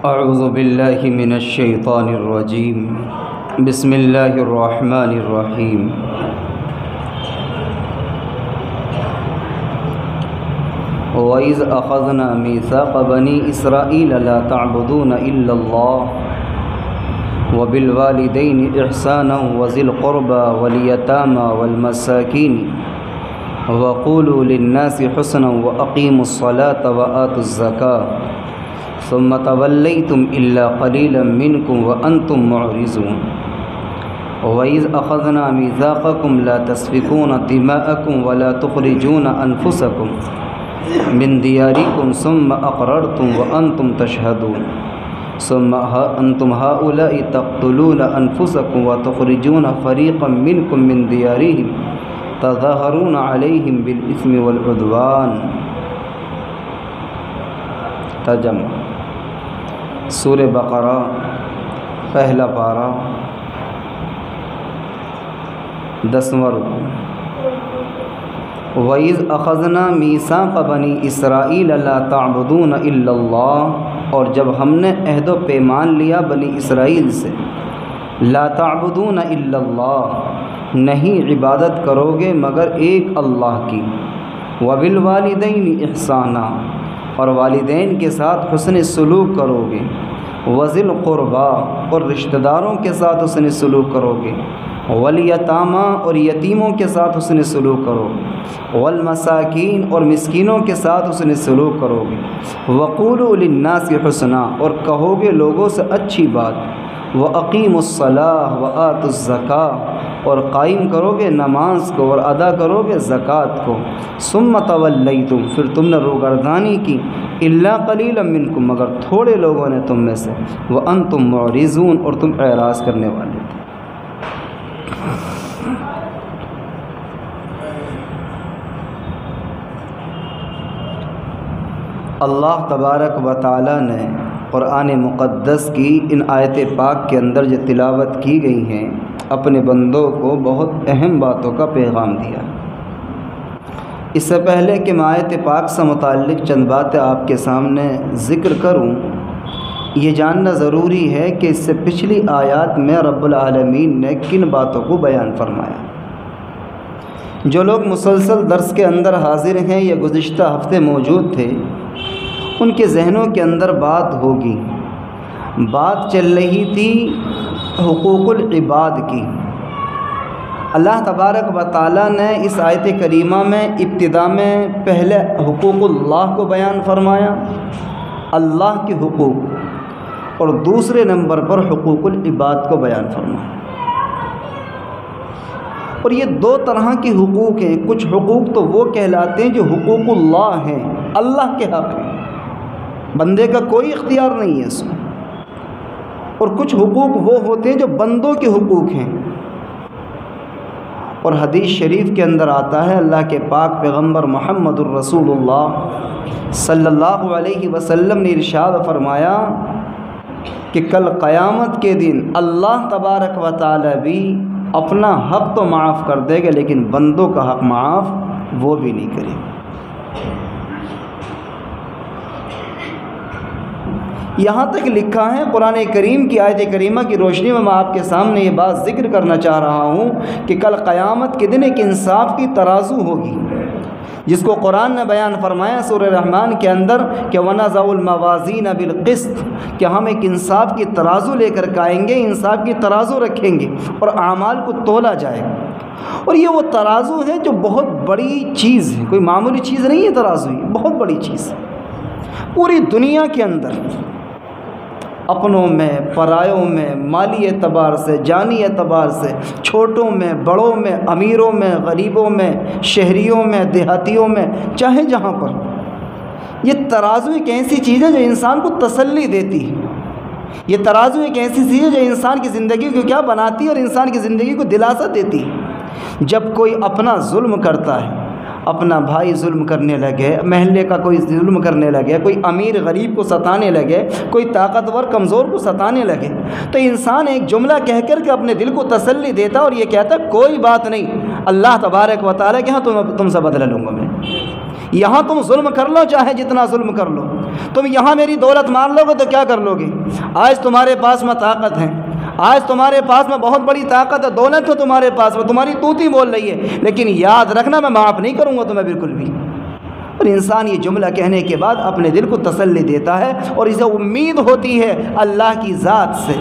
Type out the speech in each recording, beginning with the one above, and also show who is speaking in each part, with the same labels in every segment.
Speaker 1: اعوذ باللہ من الشیطان الرجیم بسم اللہ الرحمن الرحیم وَإِذْ أَخَذْنَا مِيثَاقَ بَنِي إِسْرَائِيلَ لَا تَعْبُدُونَ إِلَّا اللَّهَ وَبِالْوَالِدَيْنِ إِحْسَانًا وَذِي الْقُرْبَى وَالْيَتَامَى وَالْمَسَاكِينِ وَقُولُوا لِلنَّاسِ حُسْنًا وَأَقِيمُوا الصَّلَاةَ وَآتُوا الزَّكَاةَ ثُمَّ تَوَلَّيْتُمْ إِلَّا قَلِيلًا مِّنكُمْ وَأَنْتُمْ مُعْرِضُونَ وَإِذْ أَخَذْنَا مِيثَاقَكُمْ لَا تَسْفِكُونَ دِمَاءَكُمْ وَلَا تُخْرِجُونَ أَنفُسَكُمْ من دياركم ثم أقررتم وأنتم تشهدون ثم أنتم هؤلاء تقتلون أنفسكم وتخرجون فريقا منكم من ديارهم تظاهرون عليهم بالإثم والعدوان. ترجمہ سورہ بقرہ پہلا پارہ 10واں رکوع. وَإِذْ أَخَذْنَا مِيثَاقَ بَنِي إِسْرَائِيلَ لَا تَعْبُدُونَ إِلَّا اللَّهَ، اور جب ہم نے عہد و پیمان لیا بنی اسرائیل سے، لا تعبدون الا اللہ، نہیں عبادت کرو گے مگر ایک اللہ کی، وبالوالدین احسانا، اور والدین کے ساتھ حسن سلوک کرو گے، وذی القربا، اور رشتہ داروں کے ساتھ حسن سلوک کرو گے، والیتاما، اور یتیموں کے ساتھ حسن سلوک کرو گے، والمساکین، اور مسکینوں کے ساتھ حسن سلوک کرو گے، وقولوا للناس حسنا، اور کہو گے لوگوں سے اچھی بات، واقیموا الصلاۃ وآتوا الزکاۃ، اور قائم کرو گے نماز کو اور ادا کرو گے زکوٰۃ کو، ثم تولیتم، پھر تم نے روگردانی کی، الا قلیلا منکم، مگر تھوڑے لوگوں نے تم میں سے، وانتم معرضون، اور تم اعراض کرنے والے تھے. اللہ تبارک و تعالیٰ نے قرآن مقدس کی ان آیت پاک کے اندر جو تلاوت کی گئی ہیں اپنے بندوں کو بہت اہم باتوں کا پیغام دیا. اس سے پہلے کہ میں آیت پاک سے متعلق چند باتیں آپ کے سامنے ذکر کروں، یہ جاننا ضروری ہے کہ اس سے پچھلی آیات میں رب العالمین نے کن باتوں کو بیان فرمایا. جو لوگ مسلسل درس کے اندر حاضر ہیں یا گزشتہ ہفتے موجود تھے، ان کے ذہنوں کے اندر بات ہوگی. بات چل رہی تھی حقوق العباد کی. اللہ تبارک و تعالیٰ نے اس آیت کریمہ میں ابتدا میں پہلے حقوق اللہ کو بیان فرمایا، اللہ کے حقوق، اور دوسرے نمبر پر حقوق العباد کو بیان فرمایا. اور یہ دو طرح کے حقوق ہیں. کچھ حقوق تو وہ کہلاتے ہیں جو حقوق اللہ ہیں، اللہ کے حق ہیں، بندے کا کوئی اختیار نہیں ہے اس میں. اور کچھ حقوق وہ ہوتے ہیں جو بندوں کے حقوق ہیں. اور حدیث شریف کے اندر آتا ہے، اللہ کے پاک پیغمبر محمد الرسول اللہ صلی اللہ علیہ وسلم نے ارشاد فرمایا کہ کل قیامت کے دن اللہ تبارک و تعالی بھی اپنا حق تو معاف کر دے گا، لیکن بندوں کا حق معاف وہ بھی نہیں کرے گا. یہاں تک لکھا ہے قرآن کریم کی آیت کریمہ کی روشنی میں آپ کے سامنے یہ بات ذکر کرنا چاہ رہا ہوں کہ کل قیامت کے دن ایک انصاف کی ترازو ہوگی، جس کو قرآن نے بیان فرمایا سورہ رحمان کے اندر کہ وَنَضَعُ الْمَوَازِينَ بِالْقِسْطِ، کہ ہم ایک انصاف کی ترازو لے کر کے آئیں گے، انصاف کی ترازو رکھیں گے اور اعمال کو تولا جائے گا. اور یہ وہ ترازو ہے جو بہت بڑی چیز ہے، کوئی معمولی چیز نہیں ہے. ترازو یہ بہت بڑی چیز ہے. پوری دنیا کے اندر اپنوں میں، پرایوں میں، مالی اعتبار سے، جانی اعتبار سے، چھوٹوں میں، بڑوں میں، امیروں میں، غریبوں میں، شہریوں میں، دیہاتیوں میں، چاہے جہاں پر، یہ ترازو ایک ایسی چیز ہے جو انسان کو تسلی دیتی ہے. یہ ترازو ایک ایسی چیز ہے جو انسان کی زندگی کو کیا بناتی ہے اور انسان کی زندگی کو دلاسا دیتی ہے. جب کوئی اپنا ظلم کرتا ہے، اپنا بھائی ظلم کرنے لگے، محلے کا کوئی ظلم کرنے لگے، کوئی امیر غریب کو ستانے لگے، کوئی طاقتور کمزور کو ستانے لگے، تو انسان ایک جملہ کہہ کر کے اپنے دل کو تسلی دیتا اور یہ کہتا کوئی بات نہیں، اللہ تبارک و تعالیٰ کے ہاں تم سے بدلہ لوں گا میں. یہاں تم ظلم کر لو چاہے جتنا ظلم کر لو، تم یہاں میری دولت مان لو گے تو کیا کر لو گے؟ آج تمہارے پاس میں طاقت ہے، آج تمہارے پاس میں بہت بڑی طاقت ہے، دولت ہے تمہارے پاس میں، تمہاری توتی بول رہی ہے، لیکن یاد رکھنا میں معاف نہیں کروں گا تمہیں بالکل بھی۔ اور انسان یہ جملہ کہنے کے بعد اپنے دل کو تسلی دیتا ہے اور اسے امید ہوتی ہے اللہ کی ذات سے،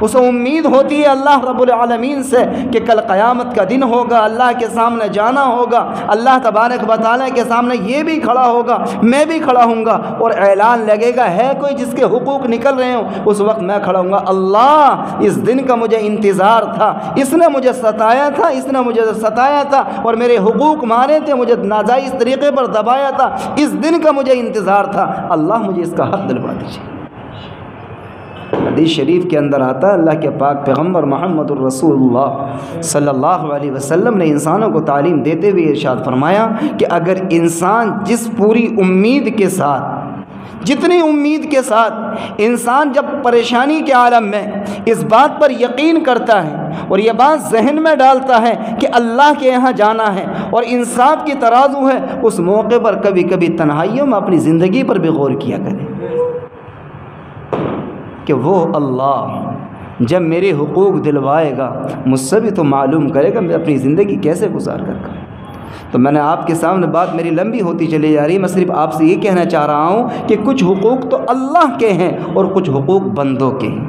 Speaker 1: اسے امید ہوتی ہے اللہ رب العالمین سے کہ کل قیامت کا دن ہوگا، اللہ کے سامنے جانا ہوگا، اللہ تبارک و تعالیٰ کے سامنے یہ بھی کھڑا ہوگا، میں بھی کھڑا ہوں گا، اور اعلان لگے گا ہے کوئی جس کے حقوق نکل رہے ہوں، اس وقت میں کھڑا ہوں گا، اللہ اس دن کا مجھے انتظار تھا، اس نے مجھے ستایا تھا، اس نے مجھے ستایا تھا اور میرے حقوق مارے تھے، مجھے ناجائز طریقے پر دبایا تھا، اس دن کا مجھے انتظار تھا، اللہ مجھے اس کا حق دلوا دیجیے۔ حدیث شریف کے اندر آتا ہے اللہ کے پاک پیغمبر محمد الرسول اللہ صلی اللہ علیہ وسلم نے انسانوں کو تعلیم دیتے ہوئے ارشاد فرمایا کہ اگر انسان جس پوری امید کے ساتھ، جتنی امید کے ساتھ انسان جب پریشانی کے عالم میں اس بات پر یقین کرتا ہے اور یہ بات ذہن میں ڈالتا ہے کہ اللہ کے یہاں جانا ہے اور انصاف کی ترازو ہے، اس موقع پر کبھی کبھی تنہائیوں میں اپنی زندگی پر بھی غور کیا کرے کہ وہ اللہ جب میرے حقوق دلوائے گا مجھ سے بھی تو معلوم کرے گا میں اپنی زندگی کیسے گزار کر کروں۔ تو میں نے آپ کے سامنے بات میری لمبی ہوتی چلی جا رہی ہے، میں صرف آپ سے یہ کہنا چاہ رہا ہوں کہ کچھ حقوق تو اللہ کے ہیں اور کچھ حقوق بندوں کے ہیں۔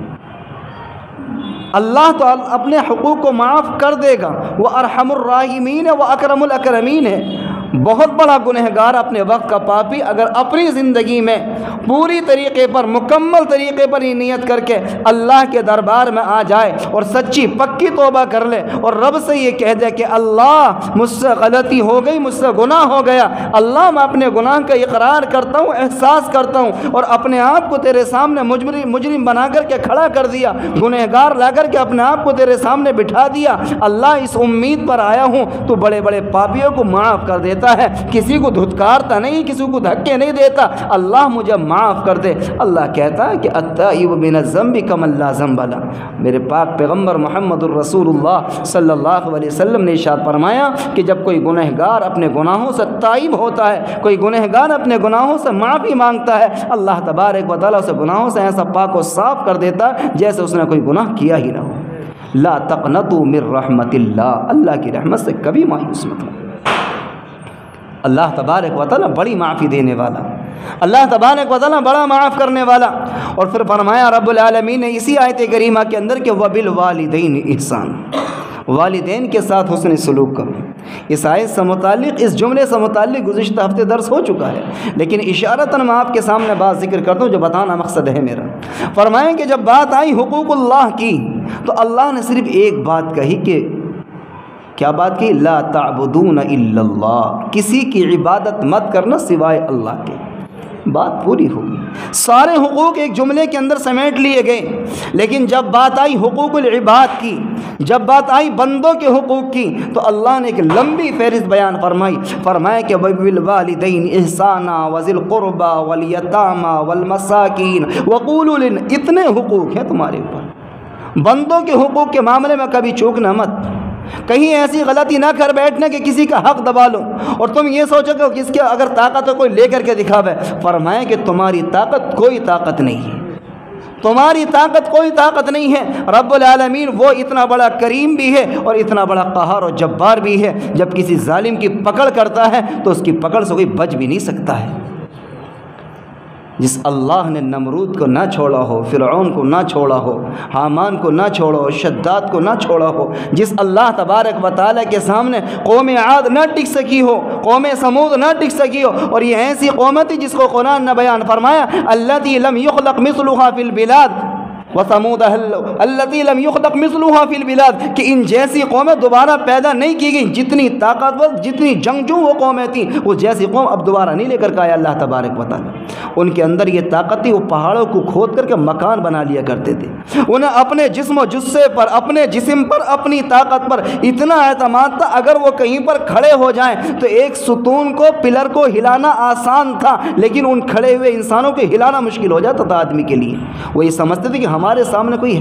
Speaker 1: اللہ تو اپنے حقوق کو معاف کر دے گا، وہ ارحم الراحمین ہے، وہ اکرم الاکرمین ہے۔ بہت بڑا گنہگار اپنے وقت کا پاپی اگر اپنی زندگی میں پوری طریقے پر، مکمل طریقے پر یہ نیت کر کے اللہ کے دربار میں آ جائے اور سچی پکی توبہ کر لے اور رب سے یہ کہہ دے کہ اللہ مجھ سے غلطی ہو گئی، مجھ سے گناہ ہو گیا، اللہ میں اپنے گناہ کا اقرار کرتا ہوں، احساس کرتا ہوں اور اپنے آپ کو تیرے سامنے مجرم بنا کر کے کھڑا کر دیا، گنہگار لا کر کے اپنے آپ کو تیرے سامنے بٹھا دیا، اللہ اس امید پر آیا ہوں تو بڑے بڑے پاپیوں کو معاف کر دیتا ہے، کسی کو دھتکارتا نہیں، کسی کو دھکے نہیں دیتا، اللہ مجھے معاف کر دے۔ اللہ کہتا ہے کہ التائب من الذنب کمن لا ذنب له۔ میرے پاک پیغمبر محمد الرسول اللہ صلی اللہ علیہ وسلم نے ارشاد فرمایا کہ جب کوئی گنہگار اپنے گناہوں سے تائب ہوتا ہے، کوئی گنہگار اپنے گناہوں سے معافی مانگتا ہے، اللہ تبارک و تعالیٰ اسے گناہوں سے ایسا پاک و صاف کر دیتا ہے جیسے اس نے کوئی گناہ کیا ہی نہ ہو۔ لا تقنطوا من رحمت اللہ، اللہ کی رحمت سے کبھی مایوس مت ہو۔ اللہ تبارک و تعالیٰ بڑی معافی دینے والا، اللہ تبارک و تعالیٰ بڑا معاف کرنے والا۔ اور پھر فرمایا رب العالمین نے اسی آیت کریمہ کے اندر کہ وبالوالدین احسان، والدین کے ساتھ حسن سلوک کرو۔ اس آیت سے متعلق، اس جملے سے متعلق گزشتہ ہفتے درس ہو چکا ہے، لیکن اشارتاً میں آپ کے سامنے بات ذکر کرتا ہوں جو بتانا مقصد ہے میرا۔ فرمائیں کہ جب بات آئی حقوق اللہ کی تو اللہ نے صرف ایک بات کہی کہ کیا بات کی؟ لا تعبدون الا اللہ، کسی کی عبادت مت کرنا سوائے اللہ کے۔ بات پوری ہوگی، سارے حقوق ایک جملے کے اندر سمیٹ لیے گئے، لیکن جب بات آئی حقوق العباد کی، جب بات آئی بندوں کے حقوق کی تو اللہ نے ایک لمبی فہرست بیان فرمائی۔ فرمایا کہ وبالوالدین احسانا وذی القربى والیتامی والمساکین وقولوا للناس، اتنے حقوق ہیں تمہارے اوپر۔ بندوں کے حقوق کے معاملے میں کبھی چوکنا مت، کہیں ایسی غلطی نہ کر بیٹھنے کہ کسی کا حق دبا لو اور تم یہ سوچو کہ کس کے اگر طاقت ہو کوئی لے کر کے دکھاوے۔ فرمائیں کہ تمہاری طاقت کوئی طاقت نہیں ہے، تمہاری طاقت کوئی طاقت نہیں ہے۔ رب العالمین وہ اتنا بڑا کریم بھی ہے اور اتنا بڑا قہار و جبار بھی ہے، جب کسی ظالم کی پکڑ کرتا ہے تو اس کی پکڑ سے کوئی بچ بھی نہیں سکتا ہے۔ جس اللہ نے نمرود کو نہ چھوڑا ہو، فرعون کو نہ چھوڑا ہو، حامان کو نہ چھوڑا ہو، شداد کو نہ چھوڑا ہو، جس اللہ تبارک و تعالیٰ کے سامنے قوم عاد نہ ٹک سکی ہو، قوم سمود نہ ٹک سکی ہو، اور یہ ایسی قوم تھی جس کو قرآن نے بیان فرمایا التی لم یخلق مثلها فی البلاد وثمود التی لم یخلق مثلها فی البلاد، کہ ان جیسی قومیں دوبارہ پیدا نہیں کی گئی، جتنی طاقتور، جتنی جنگجو وہ قومیں تھیں، وہ جیسی قوم اب دوبارہ نہیں لے کر کے آیا اللہ تبارک و تعالیٰ۔ ان کے اندر یہ طاقت تھی، وہ پہاڑوں کو کھود کر کے مکان بنا لیا کرتے تھے، انہیں اپنے جسم و جثے پر، اپنے جسم پر، اپنی طاقت پر اتنا اعتماد تھا اگر وہ کہیں پر کھڑے ہو جائیں تو ایک ستون کو، پلر کو ہلانا آسان تھا، لیکن ان کھڑے ہوئے انسانوں کو ہلانا مشکل ہو جاتا تھا آدمی کے لیے۔ وہ یہ سمجھتے تھے کہ ہمارے سامنے کوئی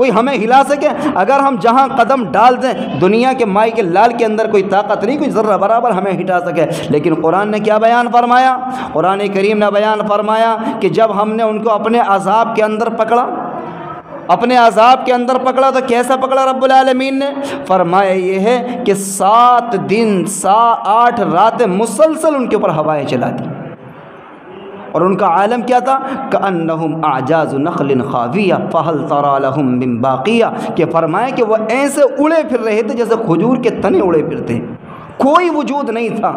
Speaker 1: کوئی ہمیں ہلا سکے؟ اگر ہم جہاں قدم ڈال دیں دنیا کے مائی کے لال کے اندر کوئی طاقت نہیں، کوئی ذرہ برابر ہمیں ہٹا سکے۔ لیکن قرآن نے کیا بیان فرمایا؟ قرآن کریم نے بیان فرمایا کہ جب ہم نے ان کو اپنے عذاب کے اندر پکڑا، اپنے عذاب کے اندر پکڑا تو کیسا پکڑا رب العالمین نے؟ فرمایا یہ ہے کہ 7 دن 8 راتیں مسلسل ان کے اوپر ہوائیں چلا دی، اور ان کا عالم کیا تھا؟ کأنہم اعجاز نخل خاویہ فہل تری لہم من باقیہ، کہ فرمایا کہ وہ ایسے اڑے پھر رہے تھے جیسے کھجور کے تنے اڑے پھرتے، کوئی وجود نہیں تھا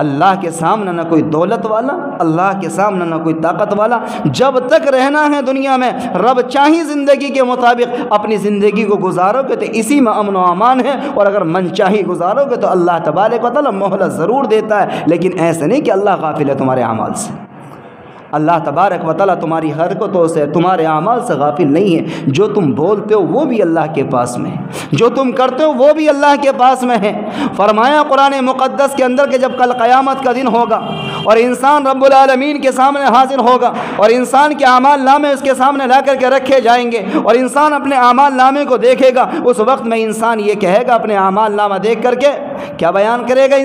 Speaker 1: اللہ کے سامنے، نہ کوئی دولت والا، اللہ کے سامنے نہ کوئی طاقت والا۔ جب تک رہنا ہے دنیا میں، رب چاہی زندگی کے مطابق اپنی زندگی کو گزارو گے تو اسی میں امن و امان ہے، اور اگر من چاہی گزارو گے تو اللہ تبارک و تعالیٰ مہلت ضرور دیتا ہے، لیکن ایسے نہیں کہ اللہ غافل ہے تمہارے اعمال سے۔ اللہ تبارک و تعالیٰ تمہاری حرکتوں سے، تمہارے اعمال سے غافل نہیں ہے۔ جو تم بولتے ہو وہ بھی اللہ کے پاس میں ہے، جو تم کرتے ہو وہ بھی اللہ کے پاس میں ہے۔ فرمایا قرآن مقدس کے اندر کہ جب کل قیامت کا دن ہوگا اور انسان رب العالمین کے سامنے حاضر ہوگا، اور انسان کے اعمال نامے اس کے سامنے لا کر کے رکھے جائیں گے، اور انسان اپنے اعمال نامے کو دیکھے گا، اس وقت میں انسان یہ کہے گا اپنے اعمال نامہ دیکھ کر کے کیا بیان کرے گا؟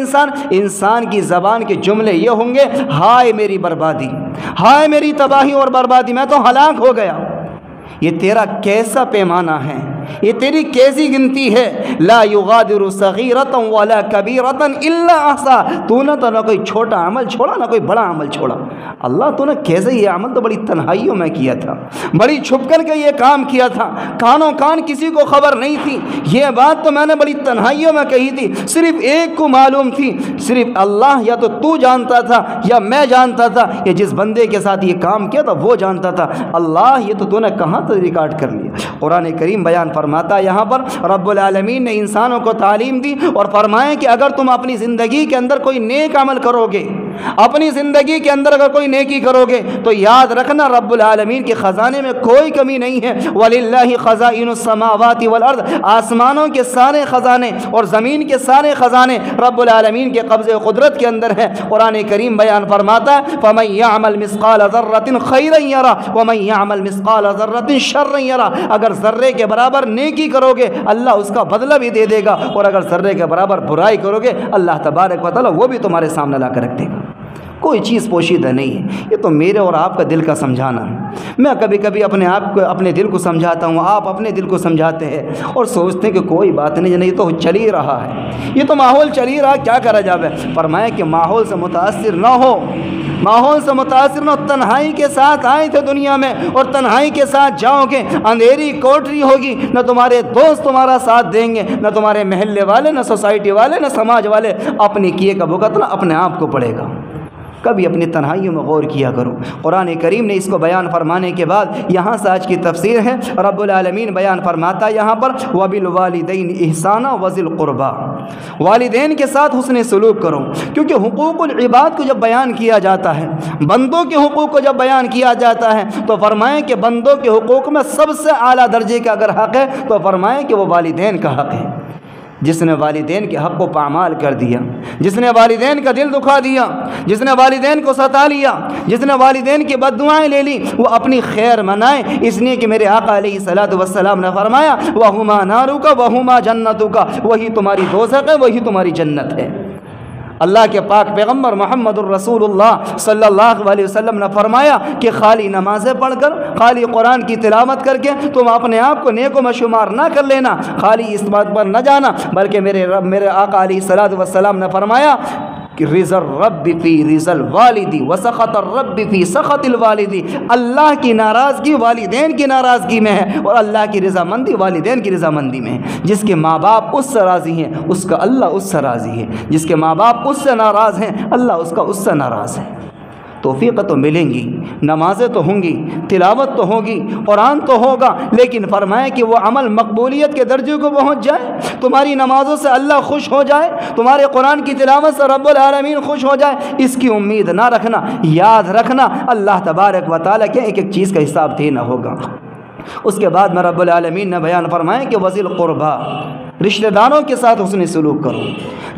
Speaker 1: انسان کی زبان کے جملے یہ ہوں گے، ہائے میری بربادی، ہائے میری تباہی اور بربادی، میں تو ہلاک ہو گیا۔ یہ تیرا کیسا پیمانہ ہے؟ یہ تیری کیسی گنتی ہے؟ لا یغادر صغیرۃ ولا کبیرۃ الا احصاها، تو نے تو نہ کوئی چھوٹا عمل چھوڑا نہ کوئی بڑا عمل چھوڑا۔ اللہ تو نے کیسے، یہ عمل تو بڑی تنہائیوں میں کیا تھا، بڑی چھپ کر کے یہ کام کیا تھا، کانوں کان کسی کو خبر نہیں تھی، یہ بات تو میں نے بڑی تنہائیوں میں کہی تھی، صرف ایک کو معلوم تھی، صرف اللہ یا تو جانتا تھا یا میں جانتا تھا، یہ جس بندے کے ساتھ یہ کام کیا تھا وہ جانتا تھا۔ اللہ یہ تو نے کہاں تک ریکارڈ کر لیا؟ قرآن کریم بیان فرماتا ہے یہاں پر رب العالمین نے انسانوں کو تعلیم دی اور فرمایا کہ اگر تم اپنی زندگی کے اندر کوئی نیک عمل کرو گے، اپنی زندگی کے اندر اگر کوئی نیکی کرو گے تو یاد رکھنا رب العالمین کے خزانے میں کوئی کمی نہیں ہے۔ وَلِلَّهِ خَزَائِنُ السَّمَاوَاتِ وَالْأَرْضِ، آسمانوں کے سارے خزانے اور زمین کے سارے خزانے رب العالمین کے قبضے و قدرت کے اندر ہیں۔ قرآن کریم بیان فرماتا ہے فَمَن يَعْمَلْ مِثْقَالَ ذَرَّةٍ خَيْرًا يَرَهُ وَمَن يَعْمَلْ مِثْقَالَ ذَرَّةٍ شَرًّا يَرَهُ، اگر ذرے کے برابر نیکی کرو گے اللہ اس کا بدلہ بھی دے دے گا، اور اگر ذرے کے برابر برائی کرو گے اللہ تبارک و تعالیٰ وہ بھی تمہارے سامنے لا کر رکھ دے گا۔ کوئی چیز پوشیدہ نہیں ہے، یہ تو میرے اور آپ کا دل کا سمجھانا ہے۔ میں کبھی کبھی اپنے آپ کو اپنے دل کو سمجھاتا ہوں، آپ اپنے دل کو سمجھاتے ہیں اور سوچتے ہیں کہ کوئی بات نہیں، یہ تو چل ہی رہا ہے، یہ تو ماحول چل ہی رہا، کیا کرا جائے؟ فرمایا کہ ماحول سے متاثر نہ ہو، ماحول سے متاثر نہ ہو، تنہائی کے ساتھ آئے تھے دنیا میں اور تنہائی کے ساتھ جاؤ گے، اندھیری کوٹری ہوگی، نہ تمہارے دوست تمہارا ساتھ دیں گے، نہ تمہارے محلے والے، نہ سوسائٹی والے، نہ سماج والے، اپنے کیے کا بھگتنا اپنے آپ کو پڑے گا۔ کبھی اپنی تنہائیوں میں غور کیا کرو۔ قرآن کریم نے اس کو بیان فرمانے کے بعد یہاں سے آج کی تفسیر ہے، رب العالمین بیان فرماتا ہے یہاں پر وَبِالْوَالِدَيْنِ إِحْسَانًا وَذِي الْقُرْبَىٰ، والدین کے ساتھ حسن سلوک کرو، کیونکہ حقوق العباد کو جب بیان کیا جاتا ہے، بندوں کے حقوق کو جب بیان کیا جاتا ہے تو فرمائیں کہ بندوں کے حقوق میں سب سے اعلیٰ درجے کا اگر حق ہے تو فرمائیں کہ وہ والدین کا حق ہے۔ جس نے والدین کے حق کو پامال کر دیا، جس نے والدین کا دل دکھا دیا، جس نے والدین کو ستا لیا، جس نے والدین کی بد دعائیں لے لی، وہ اپنی خیر منائے، اس لیے کہ میرے آقا علیہ الصلوۃ والسلام نے فرمایا وَهُمَا نَارُكَ وَهُمَا جَنَّتُكَ، وہی تمہاری دوزخ ہے وہی تمہاری جنت ہے۔ اللہ کے پاک پیغمبر محمد الرسول اللہ صلی اللہ علیہ وسلم نے فرمایا کہ خالی نمازیں پڑھ کر، خالی قرآن کی تلاوت کر کے تم اپنے آپ کو نیکوں میں شمار نہ کر لینا، خالی اس بات پر نہ جانا، بلکہ میرے آقا علیہ الصلوۃ والسلام نے فرمایا کہ رضا الرب فی رضا الوالدی وسخط الرب فی سخط الوالدی، اللہ کی ناراضگی والدین کی ناراضگی میں ہے اور اللہ کی رضامندی والدین کی رضامندی میں ہے۔ جس کے ماں باپ اس سے راضی ہیں اس کا اللہ اس سے راضی ہے، جس کے ماں باپ اس سے ناراض ہیں اللہ اس کا اس سے ناراض ہے۔ توفیق تو ملیں گی، نمازیں تو ہوں گی، تلاوت تو ہوگی، قرآن تو ہوگا، لیکن فرمائے کہ وہ عمل مقبولیت کے درجے کو پہنچ جائے، تمہاری نمازوں سے اللہ خوش ہو جائے، تمہارے قرآن کی تلاوت سے رب العالمین خوش ہو جائے، اس کی امید نہ رکھنا۔ یاد رکھنا اللہ تبارک و تعالیٰ کے ایک ایک چیز کا حساب دینا ہوگا۔ اس کے بعد میں رب العالمین نے بیان فرمایا کہ وذی القربا، رشتہ داروں کے ساتھ حسن سلوک کرو،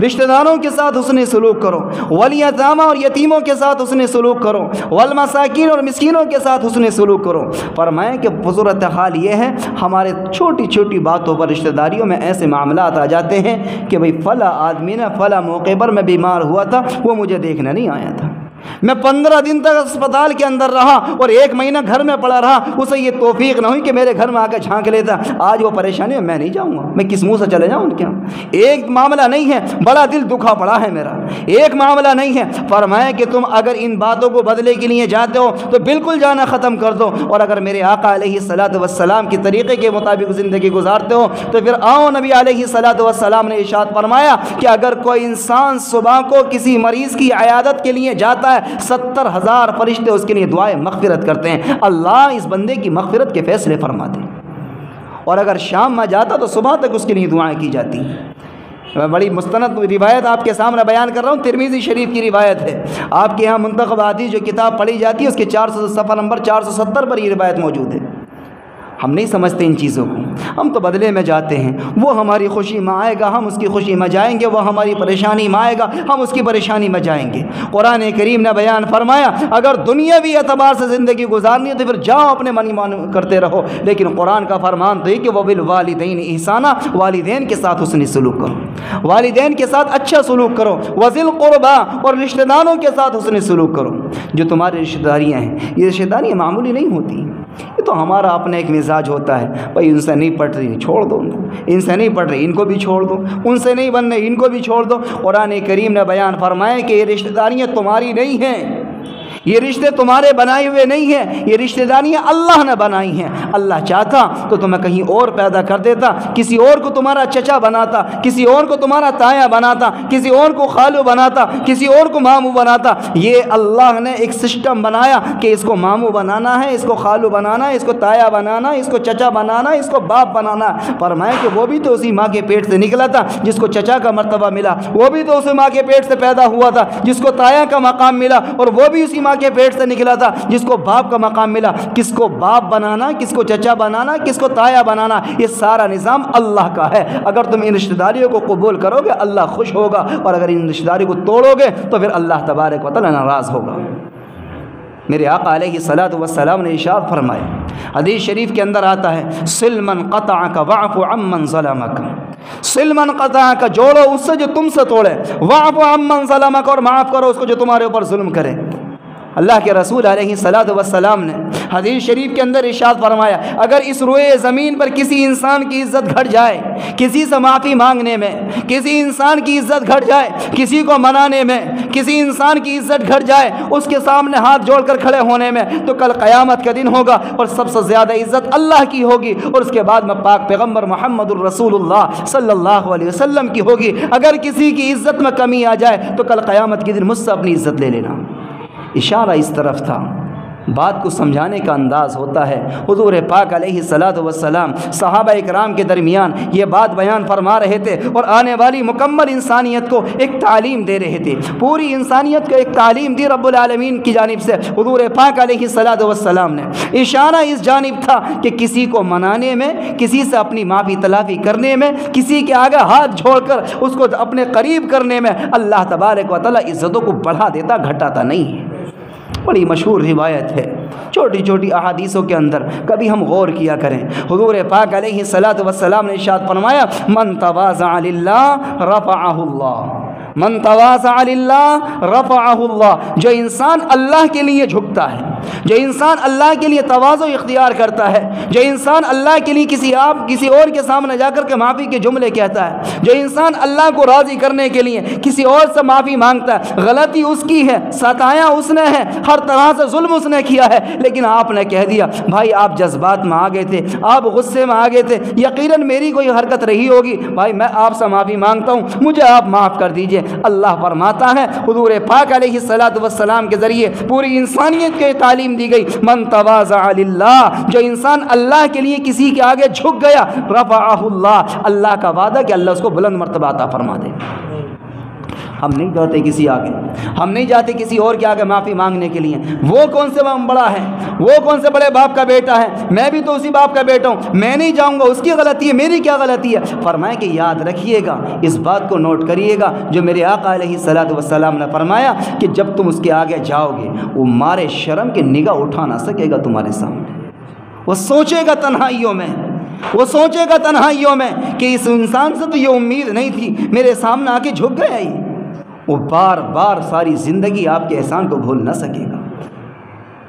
Speaker 1: رشتہ داروں کے ساتھ حسن سلوک کرو، والیتامى اور یتیموں کے ساتھ حسن سلوک کرو، والمساکین اور مسکینوں کے ساتھ حسن سلوک کرو۔ فرمایا کہ صورت حال یہ ہے ہمارے چھوٹی چھوٹی باتوں پر رشتہ داریوں میں ایسے معاملات آ جاتے ہیں کہ بھئی فلاں آدمی نے فلاں موقع پر میں بیمار ہوا تھا، وہ مجھے دیکھنے نہیں آیا تھا، میں 15 دن تک اسپتال کے اندر رہا اور 1 مہینہ گھر میں پڑا رہا، اسے یہ توفیق نہ ہوئی کہ میرے گھر میں آ کے جھانک لیتا، آج وہ پریشانی ہے، میں نہیں جاؤں گا، میں کس منہ سے چلے جاؤں کیا؟ ایک معاملہ نہیں ہے، بڑا دل دکھا پڑا ہے میرا، ایک معاملہ نہیں ہے۔ فرمایا کہ تم اگر ان باتوں کو بدلے کے لیے جاتے ہو تو بالکل جانا ختم کر دو، اور اگر میرے آقا علیہ الصلوۃ والسلام کی طریقے کے مطابق زندگی گزارتے ہو تو پھر آؤ۔ نبی علیہ الصلوۃ والسلام نے ارشاد فرمایا کہ اگر کوئی انسان صبح کو کسی مریض کی عیادت کے لیے جاتا ہے 70,000 فرشتے اس کے لیے دعائیں مغفرت کرتے ہیں، اللہ اس بندے کی مغفرت کے فیصلے فرماتے ہیں۔ اور اگر شام میں جاتا تو صبح تک اس کے لیے دعائیں کی جاتی ہیں۔ میں بڑی مستند روایت آپ کے سامنے بیان کر رہا ہوں، ترمذی شریف کی روایت ہے۔ آپ کے یہاں منتخب حدیث جو کتاب پڑھی جاتی ہے اس کے 400 صفحہ نمبر 470 پر یہ روایت موجود ہے۔ ہم نہیں سمجھتے ان چیزوں کو، ہم تو بدلے میں جاتے ہیں، وہ ہماری خوشی میں آئے گا ہم اس کی خوشی میں جائیں گے، وہ ہماری پریشانی میں آئے گا ہم اس کی پریشانی میں جائیں گے۔ قرآن کریم نے بیان فرمایا اگر دنیاوی اعتبار سے زندگی گزارنی ہے تو پھر جاؤ اپنے منی مان کرتے رہو، لیکن قرآن کا فرمان تو یہ کہ وبالوالدین احسانا، والدین کے ساتھ حسن سلوک کرو، والدین کے ساتھ اچھا سلوک کرو، وذی القربا اور رشتہ داروں کے ساتھ حسن سلوک کرو۔ جو تمہاری رشتہ داریاں ہیں یہ رشتہ داریاں معمولی نہیں ہوتی، یہ تو ہمارا اپنا ایک مزاج ہوتا ہے، بھائی ان سے نہیں پڑ رہی چھوڑ دو، ان سے نہیں پڑ رہی ان کو بھی چھوڑ دو، ان سے نہیں بن رہی ان کو بھی چھوڑ دو۔ قرآن کریم نے بیان فرمایا کہ یہ رشتہ داریاں تمہاری نہیں ہیں، یہ رشتے تمہارے بنائے ہوئے نہیں ہیں، یہ رشتہ داریاں اللہ نے بنائی ہیں۔ اللہ چاہتا تو تمہیں کہیں اور پیدا کر دیتا، کسی اور کو تمہارا چچا بناتا، کسی اور کو تمہارا تایا بناتا، کسی اور کو خالو بناتا، کسی اور کو ماموں بناتا۔ یہ اللہ نے ایک سسٹم بنایا کہ اس کو ماموں بنانا ہے، اس کو خالو بنانا ہے، اس کو تایا بنانا ہے، اس کو چچا بنانا ہے، اس کو باپ بنانا ہے۔ فرمایا کہ وہ بھی تو اسی ماں کے پیٹ سے نکلا تھا جس کو چچا کا مرتبہ ملا، وہ بھی تو اسی ماں کے پیٹ سے پیدا ہوا تھا جس کو تایا کا مقام ملا، اور وہ بھی اسی ماں کے پیٹ سے نکلا تھا جس کو باپ کا مقام ملا۔ کس کو باپ بنانا، کس کو چچا بنانا، کس کو تایا بنانا، یہ سارا نظام اللہ کا ہے۔ اگر تم ان رشتہ داریوں کو قبول کرو گے اللہ خوش ہوگا، اور اگر ان رشتہ داریوں کو توڑو گے تو پھر اللہ تبارک و تعالی ناراض ہوگا۔ میرے آقا علیہ الصلوۃ والسلام نے ارشاد فرمایا، حدیث شریف کے اندر آتا ہے صل من قطعک واعف عمن ظلمک، صل من قطعک جوڑو اس سے جو تم سے توڑے، واعف عمن ظلمک اور معاف کرو اس کو جو تمہارے اوپر ظلم کرے۔ اللہ کے رسول علیہ الصلوۃ والسلام نے حدیث شریف کے اندر ارشاد فرمایا اگر اس روئے زمین پر کسی انسان کی عزت گھٹ جائے، کسی سے معافی مانگنے میں، کسی انسان کی عزت گھٹ جائے، کسی کو منانے میں، کسی انسان کی عزت گھٹ جائے، اس کے سامنے ہاتھ جوڑ کر کھڑے ہونے میں، تو کل قیامت کا دن ہوگا اور سب سے زیادہ عزت اللہ کی ہوگی، اور اس کے بعد میں پاک پیغمبر محمد الرسول اللہ صلی اللہ علیہ وسلم کی ہوگی۔ اگر کسی کی عزت میں کمی آ جائے تو کل قیامت کے دن مجھ سے اپنی عزت لے لینا۔ اشارہ اس طرف تھا، بات کو سمجھانے کا انداز ہوتا ہے۔ حضور پاک علیہ الصلوۃ والسلام صحابہ اکرام کے درمیان یہ بات بیان فرما رہے تھے اور آنے والی مکمل انسانیت کو ایک تعلیم دے رہے تھے، پوری انسانیت کو ایک تعلیم دی رب العالمین کی جانب سے حضور پاک علیہ الصلوۃ والسلام نے۔ اشارہ اس جانب تھا کہ کسی کو منانے میں، کسی سے اپنی معافی تلافی کرنے میں، کسی کے آگے ہاتھ چھوڑ کر اس کو اپنے قریب کرنے میں اللہ تبارک و تعالی عزتوں کو بڑھا دیتا، گھٹاتا نہیں ہے۔ بڑی مشہور روایت ہے، چھوٹی چھوٹی احادیثوں کے اندر کبھی ہم غور کیا کریں۔ حضور پاک علیہ الصلوۃ والسلام نے ارشاد فرمایا من تواضع للہ رفعہ اللہ، من تواضع للہ رفعہ اللہ، جو انسان اللہ کے لیے جھکتا ہے، جو انسان اللہ کے لیے تواضع اختیار کرتا ہے، جو انسان اللہ کے لیے کسی اور کے سامنے جا کر کے معافی کے جملے کہتا ہے، جو انسان اللہ کو راضی کرنے کے لیے کسی اور سے معافی مانگتا ہے، غلطی اس کی ہے، ستایا اس نے ہے، ہر طرح سے ظلم اس نے کیا ہے، لیکن آپ نے کہہ دیا بھائی آپ جذبات میں آ گئے تھے، آپ غصے میں آ گئے تھے، یقیناً میری کوئی حرکت رہی ہوگی، بھائی میں آپ سے معافی مانگتا ہوں، مجھے آپ معاف کر دیجئے۔ اللہ فرماتا ہے حضور پاک علیہ الصلوۃ والسلام کے ذریعے پوری انسانیت کے تعلیم دی گئی، من تواضع للہ، جو انسان اللہ کے لیے کسی کے آگے جھک گیا، رفعہ اللہ، اللہ کا وعدہ کہ اللہ اس کو بلند مرتبہ عطا فرما دے۔ ہم نہیں جاتے کسی آگے، ہم نہیں جاتے کسی اور کے آگے معافی مانگنے کے لیے۔ وہ کون سے بڑا ہے، وہ کون سے بڑے باپ کا بیٹا ہے، میں بھی تو اسی باپ کا بیٹا ہوں، میں نہیں جاؤں گا، اس کی غلطی ہے، میری کیا غلطی ہے۔ فرمایا کہ یاد رکھیے گا، اس بات کو نوٹ کریے گا جو میرے آقا علیہ الصلوۃ والسلام نے فرمایا کہ جب تم اس کے آگے جاؤ گے وہ مارے شرم کے نگاہ اٹھا نہ سکے گا تمہارے سامنے۔ وہ سوچے گا تنہائیوں میں، وہ سوچے گا تنہائیوں میں کہ اس انسان سے تو یہ امید نہیں تھی، میرے سامنے آ کے جھک گیا ہی۔ وہ بار بار ساری زندگی آپ کے احسان کو بھول نہ سکے گا۔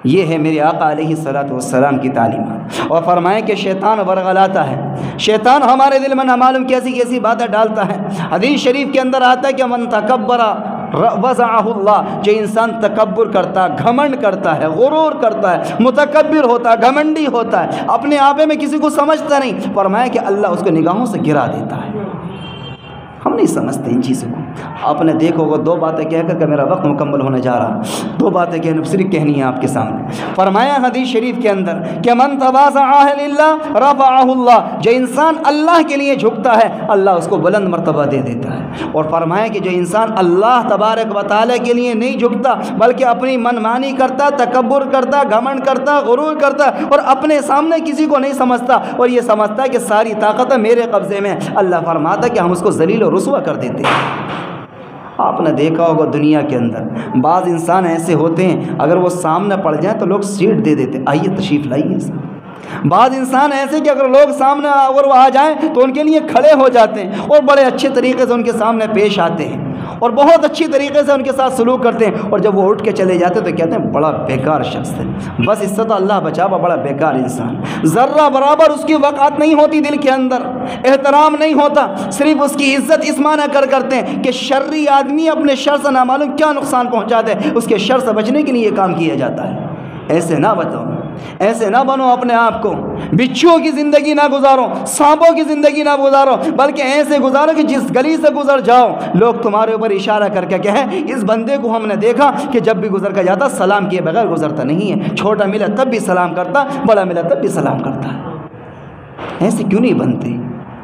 Speaker 1: یہ ہے میرے آقا علیہ الصلوۃ والسلام کی تعلیمات۔ اور فرمائیں کہ شیطان ورغلاتا ہے، شیطان ہمارے دل میں نہ معلوم کیسی کیسی باتیں ڈالتا ہے۔ حدیث شریف کے اندر آتا ہے کہ من تکبر وضعہ اللہ، جو انسان تکبر کرتا ہے، گھمنڈ کرتا ہے، غرور کرتا ہے، متکبر ہوتا ہے، گھمنڈی ہوتا ہے، اپنے آپے میں کسی کو سمجھتا نہیں، فرمایا کہ اللہ اس کو نگاہوں سے گرا دیتا ہے۔ ہم نہیں سمجھتے ان چیزوں کو۔ آپ نے دیکھو گا، دو باتیں کہہ کر کہ میرا وقت مکمل ہونے جا رہا، دو باتیں صرف کہنی ہیں آپ کے سامنے۔ فرمایا حدیث شریف کے اندر کہ من تواضع للہ رفعہ اللہ، جو انسان اللہ کے لیے جھکتا ہے اللہ اس کو بلند مرتبہ دے دیتا ہے۔ اور فرمایا کہ جو انسان اللہ تبارک و تعالیٰ کے لیے نہیں جھکتا بلکہ اپنی منمانی کرتا، تکبر کرتا، گھمنڈ کرتا، غرور کرتا اور اپنے سامنے کسی کو نہیں سمجھتا اور یہ سمجھتا ہے کہ ساری طاقت میرے قبضے میں، اللہ فرماتا ہے کہ ہم اس کو ذلیل و رسوا کر دیتے ہیں۔ آپ نے دیکھا ہوگا دنیا کے اندر بعض انسان ایسے ہوتے ہیں اگر وہ سامنے پڑ جائیں تو لوگ سیٹ دے دیتے، آئیے تشریف لائیے۔ بعض انسان ایسے کہ اگر لوگ سامنے اگر وہ آ جائیں تو ان کے لیے کھڑے ہو جاتے ہیں اور بڑے اچھے طریقے سے ان کے سامنے پیش آتے ہیں اور بہت اچھی طریقے سے ان کے ساتھ سلوک کرتے ہیں، اور جب وہ اٹھ کے چلے جاتے تو کہتے ہیں بڑا بیکار شخص ہے، بس اس سے تو اللہ بچاوا، بڑا بیکار انسان، ذرہ برابر اس کی وقعت نہیں ہوتی، دل کے اندر احترام نہیں ہوتا، صرف اس کی عزت اس معنی کرتے ہیں کہ شرری آدمی اپنے شر سے نہ معلوم کیا نقصان پہنچا دے، اس کے شر سے بچنے کے لیے یہ کام کیا جاتا ہے۔ ایسے نہ بتاؤ، ایسے نہ بنو، اپنے آپ کو بچھوؤں کی زندگی نہ گزارو، سانپوں کی زندگی نہ گزارو، بلکہ ایسے گزارو کہ جس گلی سے گزر جاؤ لوگ تمہارے اوپر اشارہ کر کے کہیں اس بندے کو ہم نے دیکھا کہ جب بھی گزر کر جاتا سلام کیے بغیر گزرتا نہیں ہے، چھوٹا ملا تب بھی سلام کرتا، بڑا ملا تب بھی سلام کرتا ہے۔ ایسے کیوں نہیں بنتے؟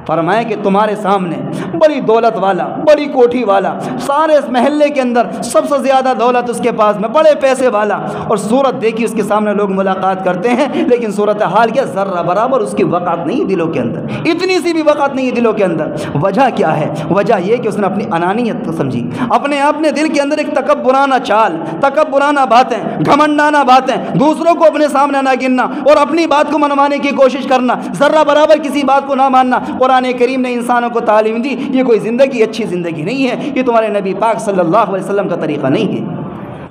Speaker 1: فرمایا کہ تمہارے سامنے بڑی دولت والا، بڑی کوٹھی والا، سارے اس محلے کے اندر سب سے زیادہ دولت اس کے پاس میں، بڑے پیسے والا، اور صورت دیکھی اس کے سامنے لوگ ملاقات کرتے ہیں لیکن صورت حال کیا، ذرہ برابر اس کی وقعت نہیں دلوں کے اندر، اتنی سی بھی وقعت نہیں دلوں کے اندر۔ وجہ کیا ہے؟ وجہ یہ کہ اس نے اپنی انانیت سمجھی، اپنے آپ نے دل کے اندر ایک تکبرانہ چال، تکبرانہ باتیں، گھمنڈانہ باتیں، دوسروں کو اپنے سامنے نہ گننا اور اپنی بات کو منوانے کی کوشش کرنا، ذرہ برابر کسی بات کو نہ ماننا۔ قرآن کریم نے انسانوں کو تعلیم دی، یہ کوئی زندگی اچھی زندگی نہیں ہے، یہ تمہارے نبی پاک صلی اللہ علیہ وسلم کا طریقہ نہیں ہے،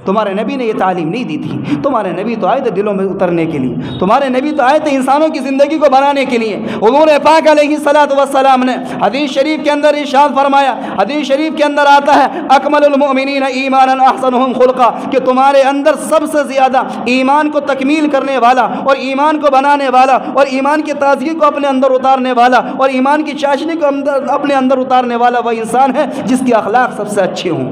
Speaker 1: تمہارے نبی نے یہ تعلیم نہیں دی تھی۔ تمہارے نبی تو آئے تھے دلوں میں اترنے کے لیے، تمہارے نبی تو آئے تھے انسانوں کی زندگی کو بنانے کے لیے۔ حضور پاک علیہ الصلوۃ والسلام نے حدیث شریف کے اندر ارشاد فرمایا، حدیث شریف کے اندر آتا ہے اکمل المؤمنین ایمانا احسنهم خلقا، کہ تمہارے اندر سب سے زیادہ ایمان کو تکمیل کرنے والا اور ایمان کو بنانے والا اور ایمان کی تازگی کو اپنے اندر اتارنے والا اور ایمان کی چاشنی کو اپنے اندر اتارنے والا وہ انسان ہے جس کے اخلاق سب سے اچھے ہوں۔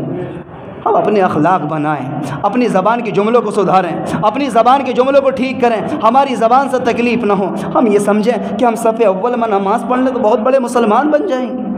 Speaker 1: ہم اپنے اخلاق بنائیں، اپنی زبان کے جملوں کو سدھاریں، اپنی زبان کے جملوں کو ٹھیک کریں، ہماری زبان سے تکلیف نہ ہو، ہم یہ سمجھیں کہ ہم صف اول میں نماز پڑھ لیں تو بہت بڑے مسلمان بن جائیں گے۔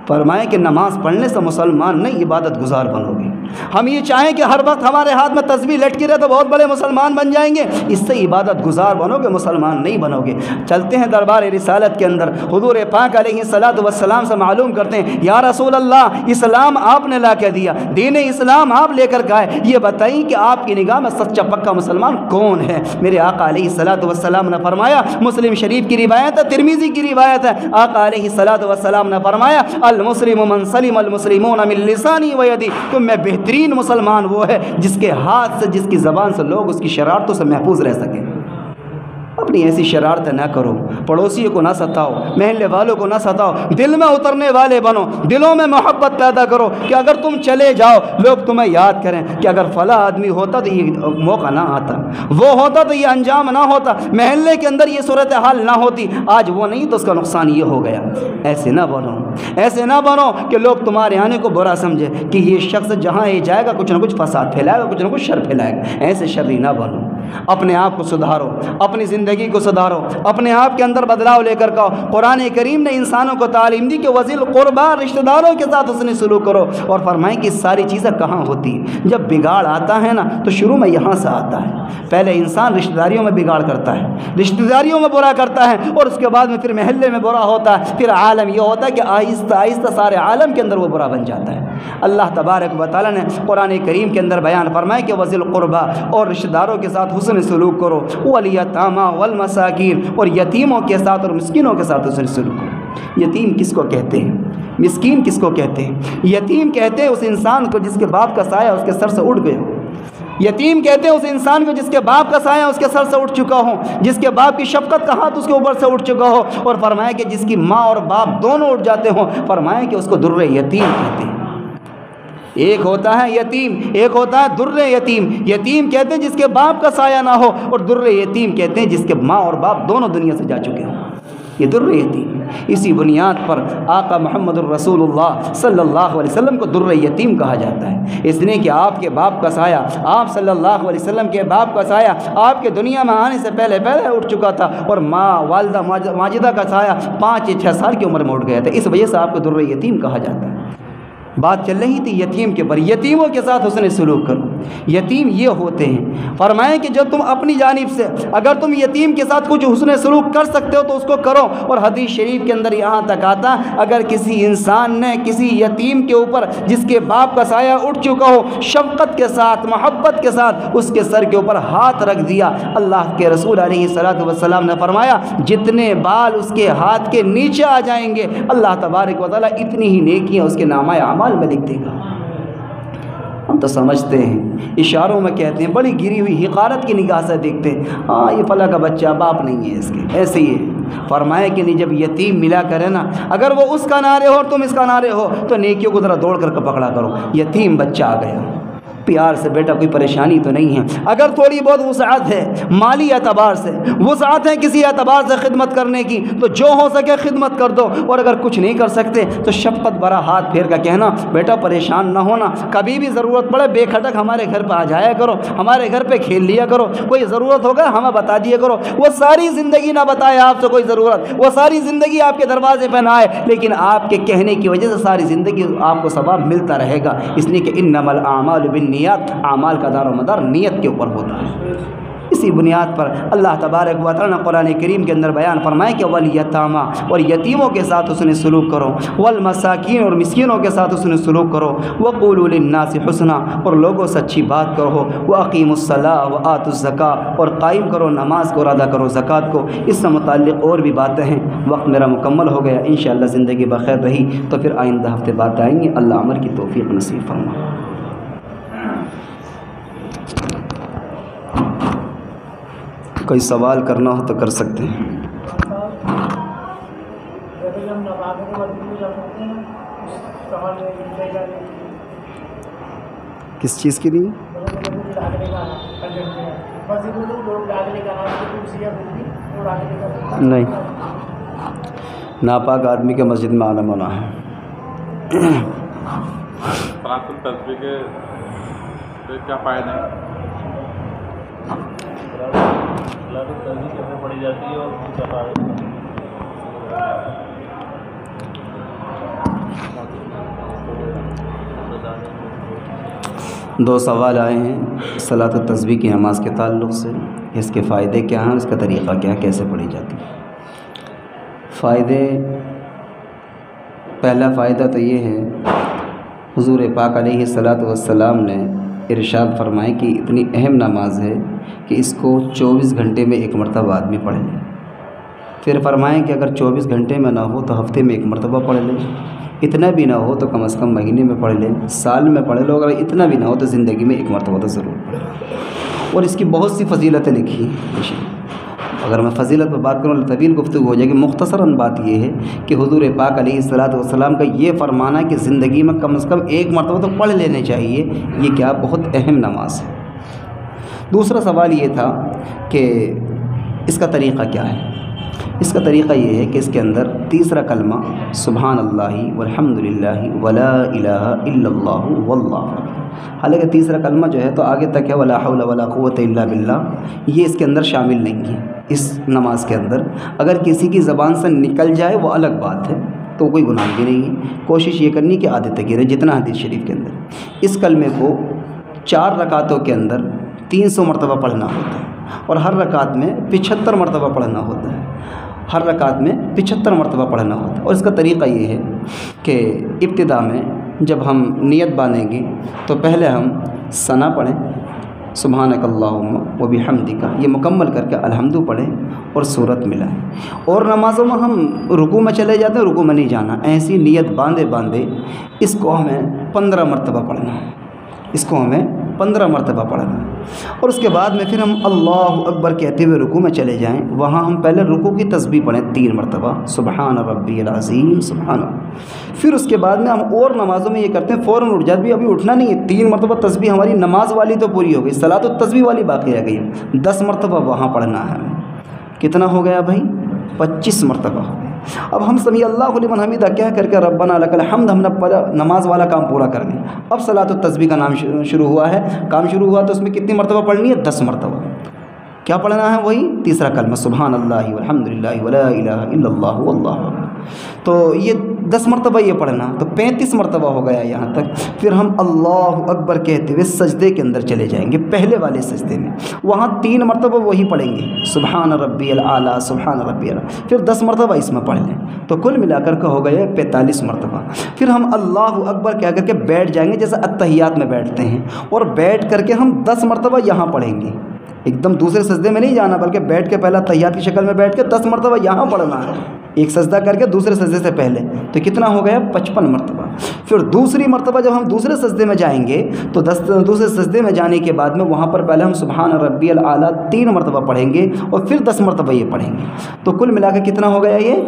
Speaker 1: فرمائیں کہ نماز پڑھنے سے مسلمان نہیں، عبادت گزار بنو گے۔ ہم یہ چاہیں کہ ہر وقت ہمارے ہاتھ میں تسبیح لٹکی رہے تو بہت بڑے مسلمان بن جائیں گے، اس سے عبادت گزار بنو گے، مسلمان نہیں بنو گے۔ چلتے ہیں دربار رسالت کے اندر، حضور پاک علیہ الصلوۃ والسلام سے معلوم کرتے ہیں، یا رسول اللہ، اسلام آپ نے لا کے دیا، دین اسلام آپ لے کر گئے، یہ بتائیں کہ آپ کی نگاہ میں سچا پکا مسلمان کون ہے؟ میرے آقا علیہ الصلوۃ والسلام نے فرمایا، مسلم شریف کی روایت ہے، ترمذی کی روایت ہے، آقا علیہ الصلوۃ والسلام نے فرمایا، المسلم من سلم المسلمون من لسانی و یدی، تم میں بہترین مسلمان وہ ہے جس کے ہاتھ سے، جس کی زبان سے لوگ اس کی شرارتوں سے محفوظ رہ سکیں۔ اپنی ایسی شرارتیں نہ کرو، پڑوسیوں کو نہ ستاؤ، محلے والوں کو نہ ستاؤ، دل میں اترنے والے بنو، دلوں میں محبت پیدا کرو کہ اگر تم چلے جاؤ لوگ تمہیں یاد کریں کہ اگر فلاں آدمی ہوتا تو یہ موقع نہ آتا، وہ ہوتا تو یہ انجام نہ ہوتا، محلے کے اندر یہ صورتحال نہ ہوتی، آج وہ نہیں تو اس کا نقصان یہ ہو گیا۔ ایسے نہ بنو، ایسے نہ بنو کہ لوگ تمہارے آنے کو برا سمجھے کہ یہ شخص جہاں یہ جائے گا کچھ نہ کچھ فساد پھیلائے گا، کچھ نہ کچھ شر پھیلائے گا، ایسے شرری نہ بنو۔ اپنے آپ کو سدھارو، اپنی زندگی کو سدھارو، اپنے آپ کے اندر بدلاؤ لے کر کہو۔ قرآن کریم نے انسانوں کو تعلیم دی کہ وذی القربیٰ، رشتہ داروں کے ساتھ حسن سلوک کرو، اور فرمائیں کہ ساری چیزیں کہاں ہوتی ہیں؟ جب بگاڑ آتا ہے نا تو شروع میں یہاں سے آتا ہے۔ پہلے انسان رشتہ داریوں میں بگاڑ کرتا ہے، رشتہ داریوں میں برا کرتا ہے، اور اس کے بعد میں پھر محلے میں برا ہوتا ہے، پھر عالم یہ ہوتا ہے کہ آہستہ آہستہ سارے عالم کے اندر وہ برا بن جاتا ہے۔ اللہ تبارک و تعالیٰ نے قرآن کریم کے اندر بیان فرمایا کہ وذی القربیٰ، اور رشتہ داروں کے ساتھ حسن سلوک کرو، والیتامیٰ والمساکین، اور یتیموں کے ساتھ اور مسکینوں کے ساتھ حسن سلوک کرو۔ یتیم کس کو کہتے ہیں؟ مسکین کس کو کہتے ہیں؟ یتیم کہتے ہیں اس انسان کو جس کے باپ کا سایہ اس کے سر سے اڑ گیا ہو۔ یتیم کہتے ہیں اس انسان کو جس کے باپ کا سایہ اس کے سر سے اٹھ چکا ہو، جس کے باپ کی شفقت کا ہاتھ اس کے اوپر سے اٹھ چکا ہو، اور فرمایا کہ جس کی ماں اور باپ دونوں اٹھ جاتے ہوں، فرمایا کہ اس کو در یتیم کہتے ہیں۔ ایک ہوتا ہے یتیم، ایک ہوتا ہے در یتیم۔ یتیم کہتے ہیں جس کے باپ کا سایہ نہ ہو، اور در یتیم کہتے ہیں جس کے ماں اور باپ دونوں دنیا سے جا چکے ہوں۔ یہ در یتیم۔ اسی بنیاد پر آقا محمد الرسول اللہ صلی اللہ علیہ وسلم کو در یتیم کہا جاتا ہے، اس لیے کہ آپ کے باپ کا سایہ، آپ صلی اللہ علیہ وسلم کے باپ کا سایہ آپ کے دنیا میں آنے سے پہلے اٹھ چکا تھا، اور ماں والدہ ماجدہ کا سایہ 5-6 سال کی عمر میں اٹھ گیا تھا، اس وجہ سے آپ کو در یتیم کہا جاتا ہے۔ بات چل رہی تھی یتیم کے پر، یتیموں کے ساتھ حسن سلوک کرو۔ یتیم یہ ہوتے ہیں، فرمائیں کہ جب تم اپنی جانب سے اگر تم یتیم کے ساتھ کچھ حسن سلوک کر سکتے ہو تو اس کو کرو۔ اور حدیث شریف کے اندر یہاں تک آتا، اگر کسی انسان نے کسی یتیم کے اوپر جس کے باپ کا سایہ اٹھ چکا ہو، شفقت کے ساتھ، محبت کے ساتھ اس کے سر کے اوپر ہاتھ رکھ دیا، اللہ کے رسول علیہ الصلوۃ والسلام نے فرمایا جتنے بال اس کے ہاتھ کے نیچے آ جائیں گے، اللہ تبارک و تعالیٰ اتنی ہی نیکیاں اس کے نامہ اعمال میں لکھ دے گا۔ ہم تو سمجھتے ہیں، اشاروں میں کہتے ہیں، بڑی گری ہوئی حقارت کی نگاہ سے دیکھتے ہیں، ہاں یہ فلاں کا بچہ، باپ نہیں ہے اس کے، ایسے ہی ہے۔ فرمایا کہ نہیں، جب یتیم ملا کرے نا، اگر وہ اس کا نعرے ہو اور تم اس کا نعرے ہو تو نیکیوں کو ذرا دوڑ کر کے پکڑا کرو۔ یتیم بچہ آ گیا، پیار سے بیٹا کوئی پریشانی تو نہیں ہے، اگر تھوڑی بہت وسعت ہے، مالی اعتبار سے وسعت ہے، کسی اعتبار سے خدمت کرنے کی، تو جو ہو سکے خدمت کر دو، اور اگر کچھ نہیں کر سکتے تو شفقت بھرا ہاتھ پھیر کر کہنا بیٹا پریشان نہ ہونا، کبھی بھی ضرورت پڑے بے کھٹک ہمارے گھر پہ آ جایا کرو، ہمارے گھر پہ کھیل لیا کرو، کوئی ضرورت ہوگا ہمیں بتا دیا کرو۔ وہ ساری زندگی نہ بتائے آپ سے کوئی ضرورت، وہ ساری زندگی آپ کے دروازے پہ نہ آئے، لیکن آپ کے کہنے کی وجہ سے ساری زندگی آپ کو ثواب ملتا رہے گا، اس لیے کہ انما الاعمال بالنیات، اعمال کا دار و مدار نیت کے اوپر ہوتا ہے۔ اسی بنیاد پر اللہ تبارک و تعالیٰ نے قرآن کریم کے اندر بیان فرمائے کہ والیتامیٰ، اور یتیموں کے ساتھ حسن سلوک کرو، والمساکین، اور مسکینوں کے ساتھ حسن سلوک کرو، وقولوا للناس حسنا، اور لوگوں سے اچھی بات کرو، واقیموا الصلاۃ وآتوا الزکاۃ، اور قائم کرو نماز کو اور ادا کرو زکوٰۃ کو۔ اس سے متعلق اور بھی باتیں ہیں، وقت میرا مکمل ہو گیا، انشاءاللہ زندگی بخیر رہی تو پھر آئندہ ہفتے بات آئیں گے۔ اللہ عمل کی توفیق نصیب فرمائے۔ کوئی سوال کرنا ہو تو کر سکتے ہیں۔ کس چیز کے لیے؟ نہیں، ناپاک آدمی کے مسجد میں آنا منع ہے۔
Speaker 2: کیا فائدہ ہے؟ پڑھی جاتی ہے اور
Speaker 1: دو سوال آئے ہیں صلاۃ التسبیح کی نماز کے تعلق سے، اس کے فائدے کیا ہیں، اس کا طریقہ کیا ہے، کیسے پڑھی جاتی ہے؟ فائدے، پہلا فائدہ تو یہ ہے، حضور پاک علیہ الصلاۃ والسلام نے ارشاد فرمائے کہ اتنی اہم نماز ہے کہ اس کو 24 گھنٹے میں ایک مرتبہ آدمی پڑھ لے۔ پھر فرمائیں کہ اگر 24 گھنٹے میں نہ ہو تو ہفتے میں ایک مرتبہ پڑھ لے، اتنا بھی نہ ہو تو کم از کم مہینے میں پڑھ لے، سال میں پڑھ لو، اگر اتنا بھی نہ ہو تو زندگی میں ایک مرتبہ تو ضرور پڑھے۔ اور اس کی بہت سی فضیلتیں لکھی ہیں۔ اگر میں فضیلت پہ بات کروں طویل گفتگو ہو جائے گی، مختصراً بات یہ ہے کہ حضور پاک علیہ الصلاۃ والسلام کا یہ فرمانا ہے کہ زندگی میں کم از کم ایک مرتبہ تو پڑھ لینے چاہیے، یہ کیا بہت اہم نماز ہے۔ دوسرا سوال یہ تھا کہ اس کا طریقہ کیا ہے۔ اس کا طریقہ یہ ہے کہ اس کے اندر تیسرا کلمہ سبحان اللہ والحمد للہ ولا الہ الا اللہ واللہ اکبر، حالانکہ تیسرا کلمہ جو ہے تو آگے تک ہے ولا حول ولا قوت الا باللہ، یہ اس کے اندر شامل نہیں ہے اس نماز کے اندر۔ اگر کسی کی زبان سے نکل جائے وہ الگ بات ہے، تو کوئی گناہ بھی نہیں ہے، کوشش یہ کرنی کہ عادت گرے جتنا حدیث شریف کے اندر۔ اس کلمے کو 4 رکعتوں کے اندر 300 مرتبہ پڑھنا ہوتا ہے، اور ہر رکعت میں 75 مرتبہ پڑھنا ہوتا ہے، ہر رکعت میں 75 مرتبہ پڑھنا ہوتا ہے۔ اور اس کا طریقہ یہ ہے کہ ابتدا میں جب ہم نیت باندھیں گے تو پہلے ہم ثنا پڑھیں، سبحانک اللہم و بحمدک، یہ مکمل کر کے الحمد پڑھیں اور سورت ملائیں۔ اور نمازوں میں ہم رکوع میں چلے جاتے ہیں، رکوع میں نہیں جانا، ایسی نیت باندھے باندھے اس کو ہمیں 15 مرتبہ پڑھنا ہے، اس کو ہمیں 15 مرتبہ پڑھنا ہے۔ اور اس کے بعد میں پھر ہم اللہ اکبر کہتے ہوئے رکوع میں چلے جائیں، وہاں ہم پہلے رکوع کی تسبیح پڑھیں 3 مرتبہ، سبحان ربی العظیم سبحان۔ پھر اس کے بعد میں ہم اور نمازوں میں یہ کرتے ہیں فوراً اٹھ جاتے، ابھی اٹھنا نہیں ہے، 3 مرتبہ تسبیح ہماری نماز والی تو پوری ہو گئی، صلاۃ التسبیح والی باقی رہ گئی ہے، 10 مرتبہ وہاں پڑھنا ہے ہمیں۔ کتنا ہو گیا بھائی؟ 25 مرتبہ ہو گیا۔ اب ہم سمیع اللہ لمن حمیدہ کہہ کر کے ربنا لک الحمد ہم نے نماز والا کام پورا کر لیا۔ اب صلاۃ التسبیح کا شروع ہوا ہے، کام شروع ہوا تو اس میں کتنی مرتبہ پڑھنی ہے؟ 10 مرتبہ۔ کیا پڑھنا ہے؟ وہی تیسرا کلمہ سبحان اللہ والحمد للہ ولا الہ الا اللہ واللہ اکبر، تو یہ 10 مرتبہ یہ پڑھنا، تو 35 مرتبہ ہو گیا یہاں تک۔ پھر ہم اللہ اکبر کہتے ہوئے سجدے کے اندر چلے جائیں گے، پہلے والے سجدے میں، وہاں 3 مرتبہ وہی پڑھیں گے سبحان ربی الاعلیٰ سبحان ربی الاعلیٰ، پھر 10 مرتبہ اس میں پڑھ لیں، تو کل ملا کر کے ہو گئے 45 مرتبہ۔ پھر ہم اللہ اکبر کہہ کر کے بیٹھ جائیں گے جیسے التحیات میں بیٹھتے ہیں، اور بیٹھ کر کے ہم 10 مرتبہ یہاں پڑھیں گے، ایک دم دوسرے سجدے میں نہیں جانا، بلکہ بیٹھ کے پہلا تحیات کی شکل میں بیٹھ کے 10 مرتبہ یہاں پڑھنا ہے، ایک سجدہ کر کے دوسرے سجدے سے پہلے، تو کتنا ہو گیا؟ 55 مرتبہ۔ پھر دوسری مرتبہ جب ہم دوسرے سجدے میں جائیں گے تو دوسرے سجدے میں جانے کے بعد میں وہاں پر پہلے ہم سبحان ربی الاعلیٰ 3 مرتبہ پڑھیں گے، اور پھر 10 مرتبہ یہ پڑھیں گے، تو کل ملا کے کتنا ہو گیا؟ یہ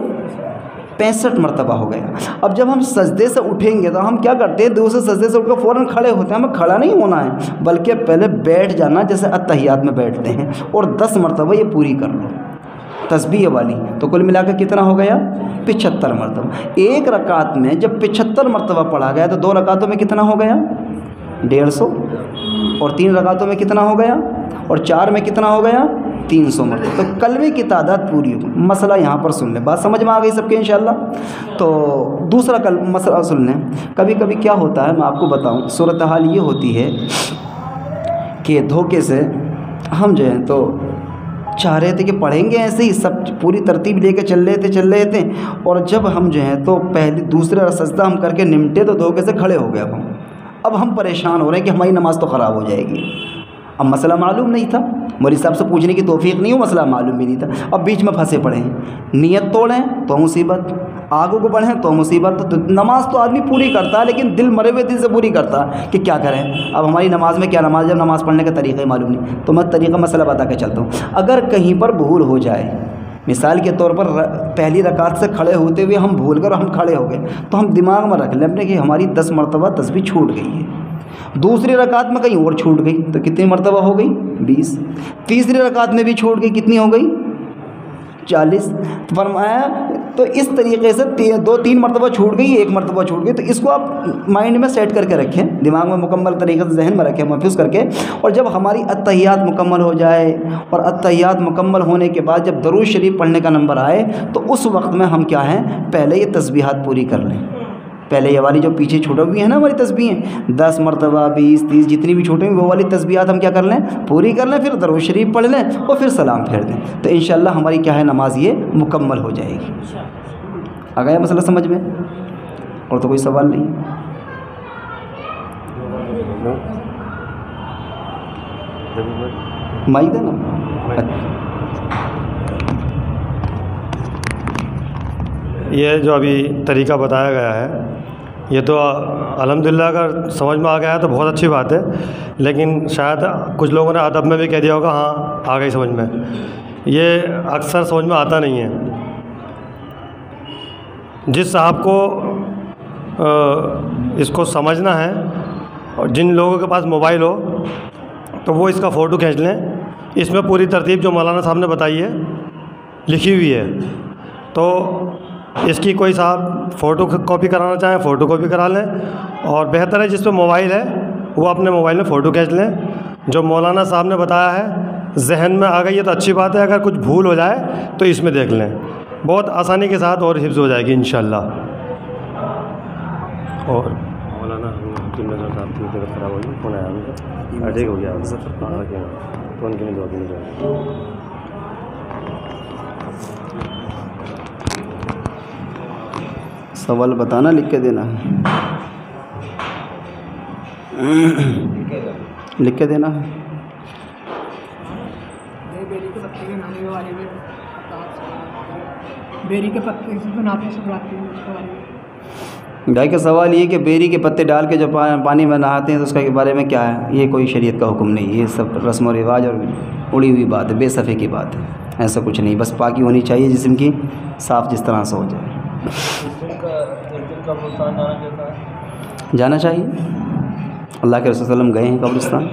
Speaker 1: 65 مرتبہ ہو گیا۔ اب جب ہم سجدے سے اٹھیں گے تو ہم کیا کرتے ہیں؟ دوسرے سجدے سے اٹھ کر فوراً کھڑے ہوتے ہیں، ہمیں کھڑا نہیں ہونا ہے، بلکہ پہلے بیٹھ جانا جیسے التحیات میں بیٹھتے ہیں، اور 10 مرتبہ یہ پوری کر لو تسبیح والی، تو کل ملا کے کتنا ہو گیا؟ 75 مرتبہ۔ ایک رکعت میں جب 75 مرتبہ پڑھا گیا تو 2 رکعتوں میں کتنا ہو گیا؟ 150، اور 3 رکعتوں میں کتنا ہو گیا؟ اور 4 میں کتنا ہو گیا؟ 300 مرتبہ، تو کلمے کی تعداد پوری ہوگی۔ مسئلہ یہاں پر سن لیں، بات سمجھ میں آ گئی سب کے انشاءاللہ؟ تو دوسرا مسئلہ سن لیں، کبھی کبھی کیا ہوتا ہے میں آپ کو بتاؤں، صورتحال یہ ہوتی ہے کہ دھوکے سے ہم جو ہیں تو چاہ رہے تھے کہ پڑھیں گے ایسے ہی سب پوری ترتیب لے کے چل رہے تھے، اور جب ہم جو ہیں تو پہلے دوسرا سجدہ ہم کر کے نمٹے تو دھوکے سے کھڑے ہو گئے، اب ہم پریشان ہو رہے ہیں کہ ہماری نماز تو خراب ہو جائے گی۔ اب مسئلہ معلوم نہیں تھا، مولوی صاحب سے پوچھنے کی توفیق نہیں ہو، مسئلہ معلوم بھی نہیں تھا، اب بیچ میں پھنسے پڑے ہیں، نیت توڑیں تو مصیبت، آگوں کو بڑھیں تو مصیبت۔ تو نماز تو آدمی پوری کرتا ہے لیکن دل مرے ہوئے دل سے پوری کرتا ہے کہ کیا کریں، اب ہماری نماز میں کیا نماز، جب نماز پڑھنے کا طریقہ ہی معلوم نہیں، تو میں طریقہ مسئلہ بتا کے چلتا ہوں۔ اگر کہیں پر بھول ہو جائے، مثال کے طور پر پہلی رکعت سے کھڑے ہوتے ہوئے ہم بھول کر ہم کھڑے ہو گئے، تو ہم دماغ میں رکھ لیں اپنے کہ ہماری 10 مرتبہ تسبیح چھوٹ گئی ہے، دوسری رکعت میں کہیں اور چھوٹ گئی تو کتنی مرتبہ ہو گئی؟ 20، تیسری رکعت میں بھی چھوٹ گئی، کتنی ہو گئی؟ 40۔ فرمایا تو اس طریقے سے 2-3 مرتبہ چھوٹ گئی، 1 مرتبہ چھوٹ گئی، تو اس کو آپ مائنڈ میں سیٹ کر کے رکھیں، دماغ میں مکمل طریقے سے ذہن میں رکھیں، محفوظ کر کے، اور جب ہماری التحیات مکمل ہو جائے، اور التحیات مکمل ہونے کے بعد جب درود شریف پڑھنے کا نمبر آئے تو اس وقت میں ہم کیا ہیں، پہلے یہ تسبیحات پوری کر لیں، پہلے یہ والی جو پیچھے چھوٹے ہوئی ہیں نا ہماری تسبیحیں 10 مرتبہ 20 30 جتنی بھی چھوٹے ہیں وہ والی تسبیحات ہم کیا کر لیں، پوری کر لیں، پھر درود شریف پڑھ لیں اور پھر سلام پھیر دیں، تو انشاءاللہ ہماری کیا ہے، نماز یہ مکمل ہو جائے گی۔ آ گیا مسئلہ سمجھ میں؟ اور تو کوئی سوال نہیں؟ مائک ہے نا؟
Speaker 3: یہ جو ابھی طریقہ بتایا گیا ہے یہ تو الحمدللہ اگر سمجھ میں آ گیا ہے تو بہت اچھی بات ہے، لیکن شاید کچھ لوگوں نے ادب میں بھی کہہ دیا ہوگا ہاں آ گئی سمجھ میں، یہ اکثر سمجھ میں آتا نہیں ہے۔ جس صاحب کو اس کو سمجھنا ہے اور جن لوگوں کے پاس موبائل ہو تو وہ اس کا فوٹو کھینچ لیں، اس میں پوری ترتیب جو مولانا صاحب نے بتائی ہے لکھی ہوئی ہے، تو اس کی کوئی صاحب فوٹو کاپی کرانا چاہیں فوٹو کاپی کرا لیں، اور بہتر ہے جس پہ موبائل ہے وہ اپنے موبائل میں فوٹو کھینچ لیں۔ جو مولانا صاحب نے بتایا ہے ذہن میں آ گئی ہے تو اچھی بات ہے، اگر کچھ بھول ہو جائے تو اس میں دیکھ لیں، بہت آسانی کے ساتھ اور حفظ ہو جائے گی انشاءاللہ۔ اور مولانا صاحب کی طبیعت خراب ہوگی، فون آیا ٹھیک ہو گیا، فون کی نہیں دعا کی
Speaker 1: سوال بتانا، لکھ کے دینا، لکھ کے دینا۔
Speaker 4: بیری کے پتے سے بناتے ہیں سکراتے ہیں اس کے بارے میں۔
Speaker 1: بھائی کا سوال یہ کہ بیری کے پتے ڈال کے جو پانی میں نہاتے ہیں تو اس کے بارے میں کیا ہے؟ یہ کوئی شریعت کا حکم نہیں، یہ سب رسم و رواج اور اڑی ہوئی بات ہے، بے صفے کی بات ہے، ایسا کچھ نہیں، بس پاکی ہونی چاہیے جسم کی، صاف جس طرح سے ہو جائے۔ جانا چاہیے، اللہ کے رسول صلی اللہ علیہ وسلم گئے ہیں قبرستان،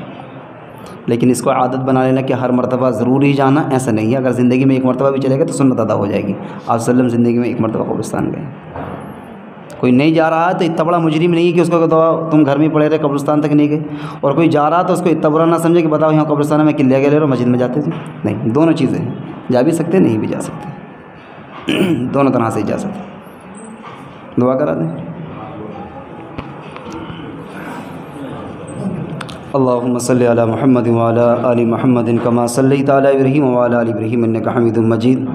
Speaker 1: لیکن اس کو عادت بنا لینا کہ ہر مرتبہ ضرور ہی جانا ایسا نہیں ہے۔ اگر زندگی میں ایک مرتبہ بھی چلے گا تو سنت ادا ہو جائے گی۔ آپ صلی اللہ علیہ وسلم زندگی میں ایک مرتبہ قبرستان گئے، کوئی نہیں جا رہا ہے تو اتنا بڑا مجرم نہیں ہے کہ اس کو تم گھر میں پڑے رہے قبرستان تک نہیں گئے، اور کوئی جا رہا تو اس کو اتنا برا نہ سمجھے کہ بتاؤ یہاں قبرستان میں قلعہ گئے رہے مسجد میں جاتے تھے، نہیں، دونوں چیزیں ہیں، جا بھی سکتے نہیں بھی جا سکتے، دونوں طرح سے ہی جا سکتے۔ دعا کرا دیں۔ اللہم صلی علی محمد وعلی آل محمد کما صلیت علی ابراہیم وعلی آل ابراہیم انک حمید مجید۔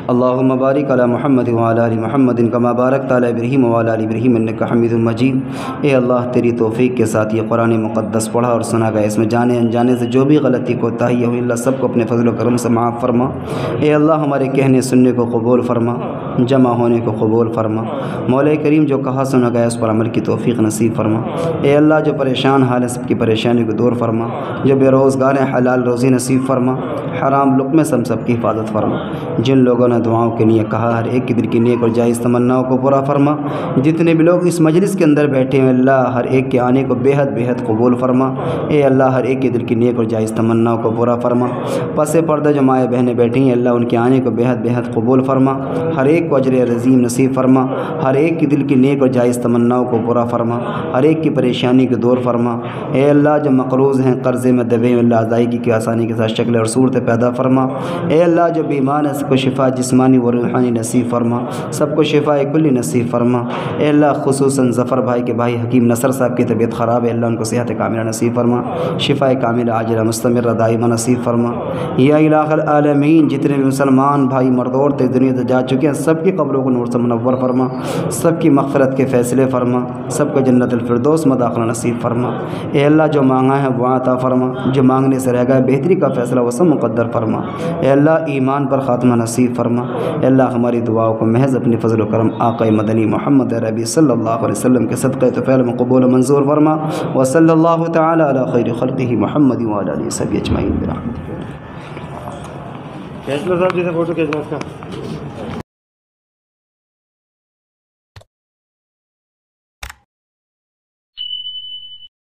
Speaker 1: اللہم بارک علی محمد وعلی آل محمد کما بارکت علی ابراہیم وعلی آل ابراہیم انک حمید مجید۔ اے اللہ تیری توفیق کے ساتھ یہ قرآن مقدس پڑھا اور سنا گیا، اس میں جانے انجانے سے جو بھی غلطی کوتاہی ہوئی اللہ سب کو اپنے فضل و کرم سے معاف فرما۔ اے اللہ ہمارے کہنے سننے کو قبول فرما، جمع ہونے کو قبول فرما۔ مولا کریم جو کہا سنا گیا اس پر عمل کی توفیق نصیب فرما۔ اے اللہ جو پریشان حال ہے سب کی پریشانی کو دور فرما، جو بے روزگار ہیں حلال روزی نصیب فرما، حرام لقمے سے ہم سب کی حفاظت فرما۔ جن لوگوں نے دعاؤں کے لیے کہا ہر ایک کی دل کی نیک اور جائز تمناؤں کو پورا فرما۔ جتنے بھی لوگ اس مجلس کے اندر بیٹھے ہیں اللہ ہر ایک کے آنے کو بے حد قبول فرما۔ اے اللہ ہر ایک کی دل کی نیک اور جائز تمناؤں کو پورا فرما۔ پس پردہ جو مائیں بہنیں بیٹھی ہیں اللہ ان کے آنے کو بے حد قبول فرما، ہر ایک کو اجر عظیم نصیب فرما، ہر ایک کی دل کی نیک اور جائز تمناؤں کو پورا فرما، ہر ایک کی پریشانی کو دور فرما۔ اے اللہ جو مقروض ہیں قرضے میں دبے ہیں اللہ ادائیگی کی آسانی کے ساتھ شکل اور صورت پیدا فرما۔ اے اللہ جو بیمار ہیں سب کو شفا جسمانی و روحانی نصیب فرما، سب کو شفا کلی نصیب فرما۔ اے اللہ خصوصاً ظفر بھائی کے بھائی حکیم نصر صاحب کی طبیعت خراب ہے اللہ ان کو صحت کاملہ نصیب فرما، شفا کاملہ عاجلہ مستمرہ دائمہ نصیب فرما۔ یا الہ العالمین جتنے بھی مسلمان بھائی مرد عورتیں دنیا سے جا چکے ہیں سب کی قبروں کو نور سے منور فرما، سب کی مغفرت کے فیصلے فرما، سب کو جنت الفردوس میں داخلہ نصیب فرما۔ اے اللہ جو مانگا ہے وہ عطا فرما، جو مانگنے سے رہ گیا بہتری کا فیصلہ وہ سب مقدر فرما۔ اے اللہ ایمان پر خاتمہ نصیب فرما۔ اے اللہ ہماری دعاؤں کو محض اپنی فضل و کرم آقا مدنی محمد عربی صلی اللہ علیہ وسلم کے صدقے طفیل میں قبول و منظور فرما۔ وصلی اللہ تعالی علی خیر خلقہ محمد وعلی آلہ وصحبہ اجمعین برحمتک۔
Speaker 3: کھینچ لو صاحب جیسے فوٹو کھینچنا اس کا۔